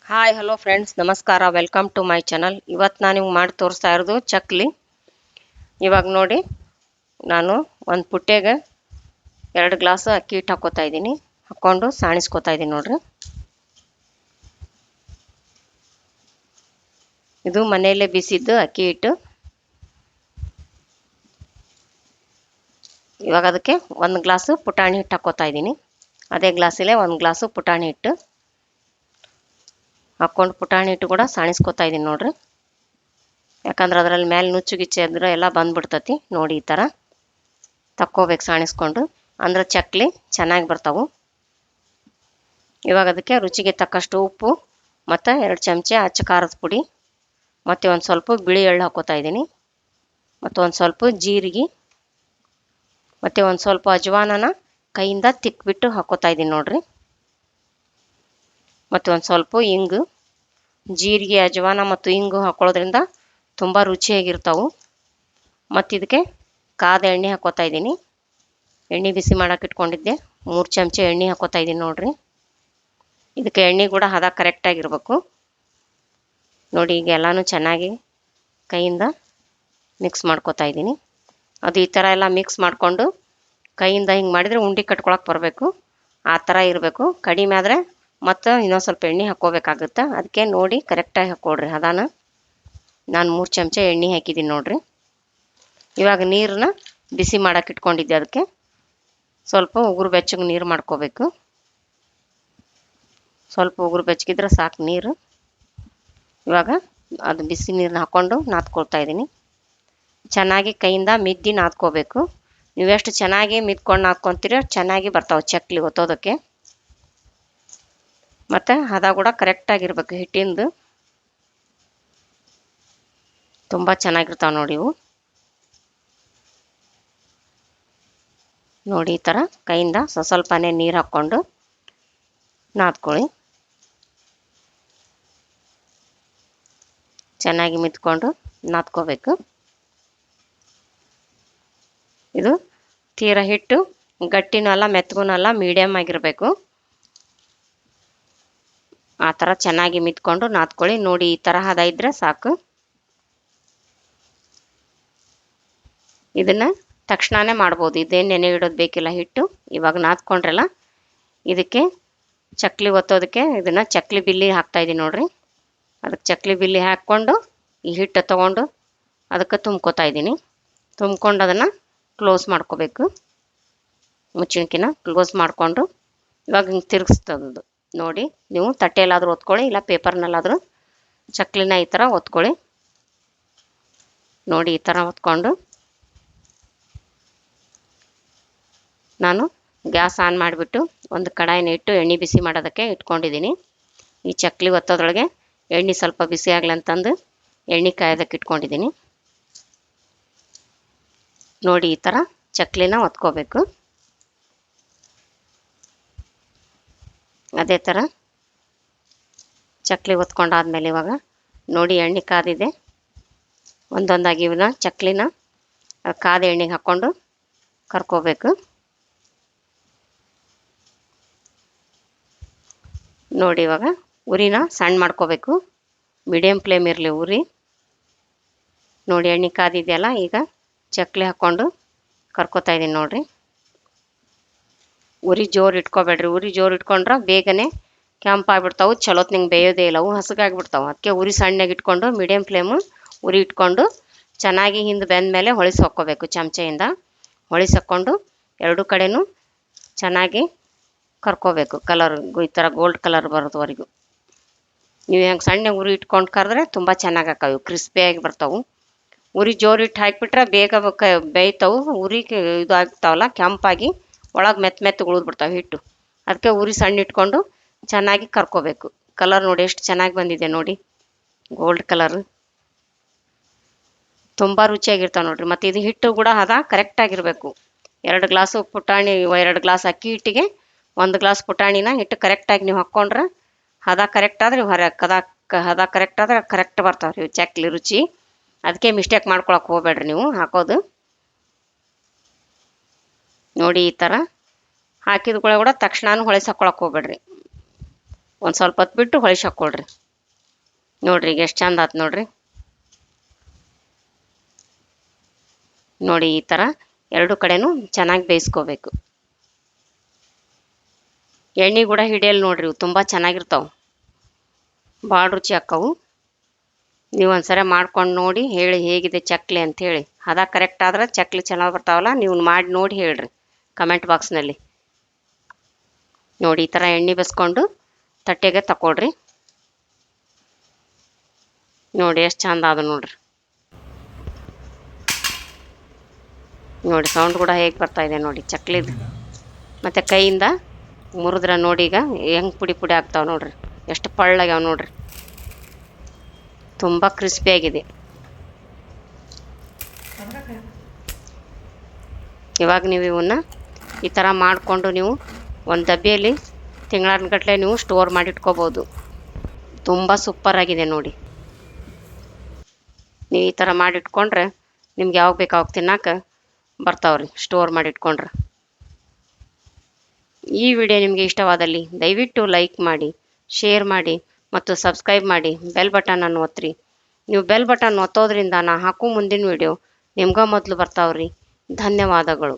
Hi hello friends, ನಮಸ್ಕಾರ. Welcome to my channel. ಇವತ್ತು ನಾನು ನಿಮ್ಗೆ ಮಾಡಿ ತೋರಿಸ್ತಾ ಇರೋದು ಚಕ್ಲಿ. ಇವಾಗ ನೋಡಿ, ನಾನು ಒಂದು ಪುಟ್ಟೆಗೆ 2 ಗ್ಲಾಸ್ ಅಕ್ಕಿ ಹಿಟ್ಟು ಹಾಕ್ಕೋತಾ ಇದ್ದೀನಿ. ಹಾಕ್ಕೊಂಡು ಸಾಣಿಸ್ಕೋತಾ ಇದ್ದೀನಿ ನೋಡ್ರಿ. ಇದು ಮನೆಯಲ್ಲೇ ಬಿಸಿದ್ದು ಅಕ್ಕಿ ಹಿಟ್ಟು. ಇವಾಗ ಅದಕ್ಕೆ 1 ಗ್ಲಾಸು ಪುಟಾಣಿ ಹಿಟ್ಟು ಹಾಕ್ಕೋತಾ ಇದ್ದೀನಿ. ಅದೇ ಗ್ಲಾಸಲ್ಲೇ 1 ಗ್ಲಾಸು ಪುಟಾಣಿ ಹಿಟ್ಟು ಹಾಕ್ಕೊಂಡು ಪುಟಾಣಿ ಹಿಟ್ಟು ಕೂಡ ಸಾಣಿಸ್ಕೋತಾ ಇದ್ದೀನಿ ನೋಡ್ರಿ. ಯಾಕಂದ್ರೆ ಅದರಲ್ಲಿ ಮೇಲೆ ನುಚ್ಚುಗಿಚ್ಚೆ ಅಂದ್ರೆ ಎಲ್ಲ ಬಂದ್ಬಿಡ್ತತಿ. ನೋಡಿ ಈ ಥರ ತಕ್ಕೋಬೇಕು ಸಾಣಿಸ್ಕೊಂಡು, ಅಂದ್ರೆ ಚಕ್ಲಿ ಚೆನ್ನಾಗಿ ಬರ್ತಾವೆ. ಇವಾಗ ಅದಕ್ಕೆ ರುಚಿಗೆ ತಕ್ಕಷ್ಟು ಉಪ್ಪು ಮತ್ತು 2 ಚಮಚ ಅಚ್ಚ ಖಾರದ ಪುಡಿ ಮತ್ತು ಒಂದು ಸ್ವಲ್ಪ ಬಿಳಿ ಎಳ್ಳು ಹಾಕ್ಕೋತಾ ಇದ್ದೀನಿ. ಮತ್ತು ಒಂದು ಸ್ವಲ್ಪ ಜೀರಿಗೆ ಮತ್ತು ಒಂದು ಸ್ವಲ್ಪ ಅಜವಾನನ ಕೈಯಿಂದ ತಿಕ್ಬಿಟ್ಟು ಹಾಕ್ಕೋತಾ ಇದ್ದೀನಿ ನೋಡ್ರಿ. ಮತ್ತು ಒಂದು ಸ್ವಲ್ಪ ಇಂಗು. ಜೀರಿಗೆ, ಅಜವಾನ ಮತ್ತು ಇಂಗು ಹಾಕ್ಕೊಳ್ಳೋದ್ರಿಂದ ತುಂಬ ರುಚಿಯಾಗಿರ್ತಾವೆ. ಮತ್ತು ಇದಕ್ಕೆ ಕಾದ ಎಣ್ಣೆ ಹಾಕ್ಕೋತಾ ಇದ್ದೀನಿ. ಎಣ್ಣೆ ಬಿಸಿ ಮಾಡೋಕೆ ಇಟ್ಕೊಂಡಿದ್ದೆ. 3 ಚಮಚ ಎಣ್ಣೆ ಹಾಕ್ಕೋತಾ ಇದ್ದೀನಿ ನೋಡ್ರಿ. ಇದಕ್ಕೆ ಎಣ್ಣೆ ಕೂಡ ಹದ ಕರೆಕ್ಟಾಗಿರ್ಬೇಕು ನೋಡಿ. ಈಗ ಎಲ್ಲನೂ ಚೆನ್ನಾಗಿ ಕೈಯಿಂದ ಮಿಕ್ಸ್ ಮಾಡ್ಕೋತಾ ಇದ್ದೀನಿ. ಅದು ಈ ಥರ ಎಲ್ಲ ಮಿಕ್ಸ್ ಮಾಡಿಕೊಂಡು ಕೈಯಿಂದ ಹಿಂಗೆ ಮಾಡಿದರೆ ಉಂಡೆ ಕಟ್ಕೊಳಕ್ಕೆ ಬರಬೇಕು. ಆ ಥರ ಇರಬೇಕು. ಕಡಿಮೆ ಆದರೆ ಮತ್ತು ಇನ್ನೊಂದು ಸ್ವಲ್ಪ ಎಣ್ಣೆ ಹಾಕ್ಕೋಬೇಕಾಗುತ್ತೆ. ಅದಕ್ಕೆ ನೋಡಿ ಕರೆಕ್ಟಾಗಿ ಹಾಕ್ಕೊಡ್ರಿ ಹದಾನ. ನಾನು 3 ಚಮಚ ಎಣ್ಣೆ ಹಾಕಿದ್ದೀನಿ ನೋಡ್ರಿ. ಇವಾಗ ನೀರನ್ನ ಬಿಸಿ ಮಾಡೋಕೆ ಇಟ್ಕೊಂಡಿದ್ದೆ. ಅದಕ್ಕೆ ಸ್ವಲ್ಪ ಉಗುರು ಬೆಚ್ಚಗೆ ನೀರು ಮಾಡ್ಕೋಬೇಕು. ಸ್ವಲ್ಪ ಉಗುರು ಬೆಚ್ಚಗಿದ್ರೆ ಸಾಕು ನೀರು. ಇವಾಗ ಅದು ಬಿಸಿ ನೀರನ್ನ ಹಾಕ್ಕೊಂಡು ನಾದ್ಕೊಳ್ತಾ ಇದ್ದೀನಿ. ಚೆನ್ನಾಗಿ ಕೈಯಿಂದ ಮಿದ್ದಿ ನಾದ್ಕೋಬೇಕು. ನೀವೆಷ್ಟು ಚೆನ್ನಾಗಿ ಮಿದ್ಕೊಂಡು ನಾದ್ಕೊತೀರೋ ಚೆನ್ನಾಗಿ ಬರ್ತಾವೆ ಚಕ್ಲಿ ಒತ್ತೋದಕ್ಕೆ. ಮತ್ತು ಹದ ಕೂಡ ಕರೆಕ್ಟಾಗಿರ್ಬೇಕು ಹಿಟ್ಟಿಂದು. ತುಂಬ ಚೆನ್ನಾಗಿರ್ತಾವೆ ನೋಡಿ ಇವು. ನೋಡಿ ಈ ಥರ ಕೈಯಿಂದ ಸ್ವಲ್ಪನೇ ನೀರು ಹಾಕ್ಕೊಂಡು ನಾದ್ಕೊಳ್ಳಿ. ಚೆನ್ನಾಗಿ ಮಿದ್ಕೊಂಡು ನಾದ್ಕೋಬೇಕು. ಇದು ತೀರಾ ಹಿಟ್ಟು ಗಟ್ಟಿನೂ ಅಲ್ಲ ಮೆತ್ತಗೂ ಅಲ್ಲ, ಮೀಡಿಯಮ್ ಆಗಿರಬೇಕು. ಆ ಥರ ಚೆನ್ನಾಗಿ ಮಿದ್ಕೊಂಡು ನಾದ್ಕೊಳ್ಳಿ. ನೋಡಿ ಈ ಥರ ಹದ ಇದ್ದರೆ ಸಾಕು. ಇದನ್ನು ತಕ್ಷಣವೇ ಮಾಡ್ಬೋದು, ಇದೇನು ನೆನೆ ಇಡೋದು ಬೇಕಿಲ್ಲ ಹಿಟ್ಟು. ಇವಾಗ ನಾದ್ಕೊಂಡ್ರಲ್ಲ, ಇದಕ್ಕೆ ಚಕ್ಲಿ ಒತ್ತೋದಕ್ಕೆ ಇದನ್ನು ಚಕ್ಲಿ ಬಿಲ್ಲಿ ಹಾಕ್ತಾಯಿದ್ದೀನಿ ನೋಡ್ರಿ. ಅದಕ್ಕೆ ಚಕ್ಲಿ ಬಿಲ್ಲಿ ಹಾಕ್ಕೊಂಡು ಈ ಹಿಟ್ಟು ತೊಗೊಂಡು ಅದಕ್ಕೆ ತುಂಬ್ಕೋತಾ ಇದ್ದೀನಿ. ತುಂಬ್ಕೊಂಡು ಅದನ್ನು ಕ್ಲೋಸ್ ಮಾಡ್ಕೋಬೇಕು. ಮುಚ್ಚಿಣಕಿನ ಕ್ಲೋಸ್ ಮಾಡಿಕೊಂಡು ಇವಾಗ ಹಿಂಗೆ ತಿರುಗಿಸ್ತದ್ದು ನೋಡಿ. ನೀವು ತಟ್ಟೆಯಲ್ಲಾದರೂ ಒತ್ಕೊಳ್ಳಿ, ಇಲ್ಲ ಪೇಪರ್ನಲ್ಲಾದರೂ ಚಕ್ಲಿನ ಈ ಥರ ಒತ್ಕೊಳ್ಳಿ. ನೋಡಿ ಈ ಥರ ಒತ್ಕೊಂಡು ನಾನು ಗ್ಯಾಸ್ ಆನ್ ಮಾಡಿಬಿಟ್ಟು ಒಂದು ಕಡಾಯಿನ ಇಟ್ಟು ಎಣ್ಣೆ ಬಿಸಿ ಮಾಡೋದಕ್ಕೆ ಇಟ್ಕೊಂಡಿದ್ದೀನಿ. ಈ ಚಕ್ಲಿ ಒತ್ತೋದ್ರೊಳಗೆ ಎಣ್ಣೆ ಸ್ವಲ್ಪ ಬಿಸಿ ಆಗಲಿ ಅಂತಂದು ಎಣ್ಣೆ ಕಾಯೋದಕ್ಕೆ ಇಟ್ಕೊಂಡಿದ್ದೀನಿ. ನೋಡಿ ಈ ಥರ ಚಕ್ಲಿನ ಒತ್ಕೋಬೇಕು. ಅದೇ ಥರ ಚಕ್ಲಿ ಒತ್ಕೊಂಡಾದ್ಮೇಲೆ ಇವಾಗ ನೋಡಿ ಎಣ್ಣೆ ಕಾದಿದೆ. ಒಂದೊಂದಾಗಿ ಇವನ್ನ ಚಕ್ಲಿನ ಕಾದ ಎಣ್ಣೆಗೆ ಹಾಕ್ಕೊಂಡು ಕರ್ಕೋಬೇಕು. ನೋಡಿ ಇವಾಗ ಉರಿನ ಸಣ್ಣ ಮಾಡ್ಕೋಬೇಕು. ಮೀಡಿಯಮ್ ಫ್ಲೇಮ್ ಇರಲಿ ಉರಿ. ನೋಡಿ ಎಣ್ಣೆ ಕಾದಿದೆಯಲ್ಲ, ಈಗ ಚಕ್ಲಿ ಹಾಕ್ಕೊಂಡು ಕರ್ಕೋತಾ ಇದ್ದೀನಿ ನೋಡಿರಿ. ಉರಿ ಜೋರು ಇಟ್ಕೋಬೇಡ್ರಿ. ಉರಿ ಜೋರು ಇಟ್ಕೊಂಡ್ರೆ ಬೇಗನೆ ಕೆಂಪಾಗ್ಬಿಡ್ತಾವೆ, ಚಲೋತ್ನಂಗೆ ಬೇಯೋದೇ ಇಲ್ಲ, ಅವು ಹಸಗಾಗ್ಬಿಡ್ತಾವೆ. ಅದಕ್ಕೆ ಉರಿ ಸಣ್ಣಗೆ ಇಟ್ಕೊಂಡು ಮೀಡಿಯಮ್ ಫ್ಲೇಮು ಉರಿ ಇಟ್ಕೊಂಡು ಚೆನ್ನಾಗಿ ಹಿಂದೆ ಬೆಂದ ಮೇಲೆ ಹೊಳಿಸಿ ಹಾಕ್ಕೋಬೇಕು. ಚಮಚೆಯಿಂದ ಹೊಳಿಸಿ ಹಾಕ್ಕೊಂಡು ಎರಡೂ ಕಡೆನೂ ಚೆನ್ನಾಗಿ ಕರ್ಕೋಬೇಕು. ಕಲರ್ ಈ ಥರ ಗೋಲ್ಡ್ ಕಲರ್ ಬರೋದವರೆಗೂ ನೀವು ಹೆಂಗೆ ಸಣ್ಣ ಉರಿ ಇಟ್ಕೊಂಡು ಕರೆದ್ರೆ ತುಂಬ ಚೆನ್ನಾಗಿ ಹಾಕವು, ಕ್ರಿಸ್ಪಿಯಾಗಿ ಬರ್ತಾವೆ. ಉರಿ ಜೋರು ಇಟ್ಟು ಹಾಕಿಬಿಟ್ರೆ ಬೇಗ ಬೇಯ್ತಾವೆ. ಉರಿ ಇದು ಆಗ್ತಾವಲ್ಲ ಕೆಂಪಾಗಿ ಒಳಗೆ ಮೆತ್ತಗೆ ಉಳಿದ್ಬಿಡ್ತಾವೆ ಹಿಟ್ಟು. ಅದಕ್ಕೆ ಉರಿ ಸಣ್ಣ ಇಟ್ಕೊಂಡು ಚೆನ್ನಾಗಿ ಕರ್ಕೋಬೇಕು. ಕಲರ್ ನೋಡಿ ಎಷ್ಟು ಚೆನ್ನಾಗಿ ಬಂದಿದೆ ನೋಡಿ, ಗೋಲ್ಡ್ ಕಲರ್. ತುಂಬ ರುಚಿಯಾಗಿರ್ತಾವೆ ನೋಡಿರಿ. ಮತ್ತು ಇದು ಹಿಟ್ಟು ಕೂಡ ಹದ ಕರೆಕ್ಟಾಗಿರಬೇಕು. 2 ಗ್ಲಾಸು ಪುಟಾಣಿ, 2 ಗ್ಲಾಸ್ ಅಕ್ಕಿ ಹಿಟ್ಟಿಗೆ 1 ಗ್ಲಾಸ್ ಪುಟಾಣಿನ ಹಿಟ್ಟು ಕರೆಕ್ಟಾಗಿ ನೀವು ಹಾಕ್ಕೊಂಡ್ರೆ ಹದ ಕರೆಕ್ಟಾದರೆ ಹದ ಕರೆಕ್ಟಾದ್ರೆ ಕರೆಕ್ಟ್ ಬರ್ತಾವೆ ರೀ ಚಕ್ಲಿ ರುಚಿ. ಅದಕ್ಕೆ ಮಿಸ್ಟೇಕ್ ಮಾಡ್ಕೊಳಕ್ಕೆ ಹೋಗ್ಬೇಡ್ರಿ ನೀವು ಹಾಕೋದು. ನೋಡಿ ಈ ಥರ ಹಾಕಿದ ಕೂಡ ತಕ್ಷಣ ಹೊಳಿಸಿ ಹಾಕ್ಕೊಳಕ್ಕೆ ಹೋಗ್ಬೇಡ್ರಿ. ಒಂದು ಸ್ವಲ್ಪ ಹೊತ್ತು ಬಿಟ್ಟು ಹೊಳಿಸಿ ಹಾಕ್ಕೊಳ್ರಿ. ನೋಡಿರಿ ಈಗ ಎಷ್ಟು ಚಂದ ಆಯ್ತು ನೋಡಿರಿ. ನೋಡಿ ಈ ಥರ ಎರಡು ಕಡೆನೂ ಚೆನ್ನಾಗಿ ಬೇಯಿಸ್ಕೋಬೇಕು. ಎಣ್ಣೆ ಕೂಡ ಹಿಡಿಯಲ್ಲ ನೋಡ್ರಿ, ಇವು ತುಂಬ ಚೆನ್ನಾಗಿರ್ತಾವೆ, ಭಾಳ ರುಚಿ ಆಕ್ಕವು. ನೀವು ಒಂದ್ಸರಿ ಮಾಡ್ಕೊಂಡು ನೋಡಿ ಹೇಳಿ ಹೇಗಿದೆ ಚಕ್ಲಿ ಅಂಥೇಳಿ. ಹದ ಕರೆಕ್ಟ್ ಆದ್ರೆ ಚಕ್ಲಿ ಚೆನ್ನಾಗಿ ಬರ್ತಾವಲ್ಲ, ನೀವು ಮಾಡಿ ನೋಡಿ ಹೇಳ್ರಿ ಕಮೆಂಟ್ ಬಾಕ್ಸ್ನಲ್ಲಿ. ನೋಡಿ ಈ ಥರ ಎಣ್ಣೆ ಬೆಸ್ಕೊಂಡು ತಟ್ಟೆಗೆ ತಗೊಳ್ರಿ. ನೋಡಿ ಎಷ್ಟು ಚಂದ ಅದು ನೋಡ್ರಿ. ನೋಡಿ ಸೌಂಡ್ ಕೂಡ ಹೇಗೆ ಬರ್ತಾ ಇದೆ ನೋಡಿ ಚಕ್ಲಿದು. ಮತ್ತು ಕೈಯಿಂದ ಮುರಿದ್ರೆ ನೋಡಿ ಈಗ ಹೆಂಗೆ ಪುಡಿ ಪುಡಿ ಆಗ್ತಾವೆ ನೋಡ್ರಿ, ಎಷ್ಟು ಪಳ್ಳಾಗ್ಯಾವ ನೋಡ್ರಿ, ತುಂಬ ಕ್ರಿಸ್ಪಿಯಾಗಿದೆ. ಇವಾಗ ನೀವು ಇವನ್ನ ಈ ಥರ ಮಾಡಿಕೊಂಡು ನೀವು ಒಂದು ಡಬ್ಬಿಯಲ್ಲಿ ತಿಂಗಳಾನ್ಗಟ್ಲೆ ನೀವು ಸ್ಟೋರ್ ಮಾಡಿಟ್ಕೋಬೋದು. ತುಂಬ ಸೂಪರಾಗಿದೆ ನೋಡಿ. ನೀವು ಈ ಥರ ಮಾಡಿಟ್ಕೊಂಡ್ರೆ ನಿಮ್ಗೆ ಯಾವಾಗ ಬೇಕು ಅವಾಗ ತಿನ್ನಕ್ಕೆ ಬರ್ತಾವ್ರಿ, ಸ್ಟೋರ್ ಮಾಡಿಟ್ಕೊಂಡ್ರೆ. ಈ ವಿಡಿಯೋ ನಿಮಗೆ ಇಷ್ಟವಾದಲ್ಲಿ ದಯವಿಟ್ಟು ಲೈಕ್ ಮಾಡಿ, ಶೇರ್ ಮಾಡಿ ಮತ್ತು ಸಬ್ಸ್ಕ್ರೈಬ್ ಮಾಡಿ, ಬೆಲ್ ಬಟನನ್ನು ಒತ್ತಿರಿ. ನೀವು ಬೆಲ್ ಬಟನ್ ಒತ್ತೋದ್ರಿಂದ ನಾ ಹಾಕೋ ಮುಂದಿನ ವಿಡಿಯೋ ನಿಮ್ಗೆ ಮೊದಲು ಬರ್ತಾವ್ರಿ. ಧನ್ಯವಾದಗಳು.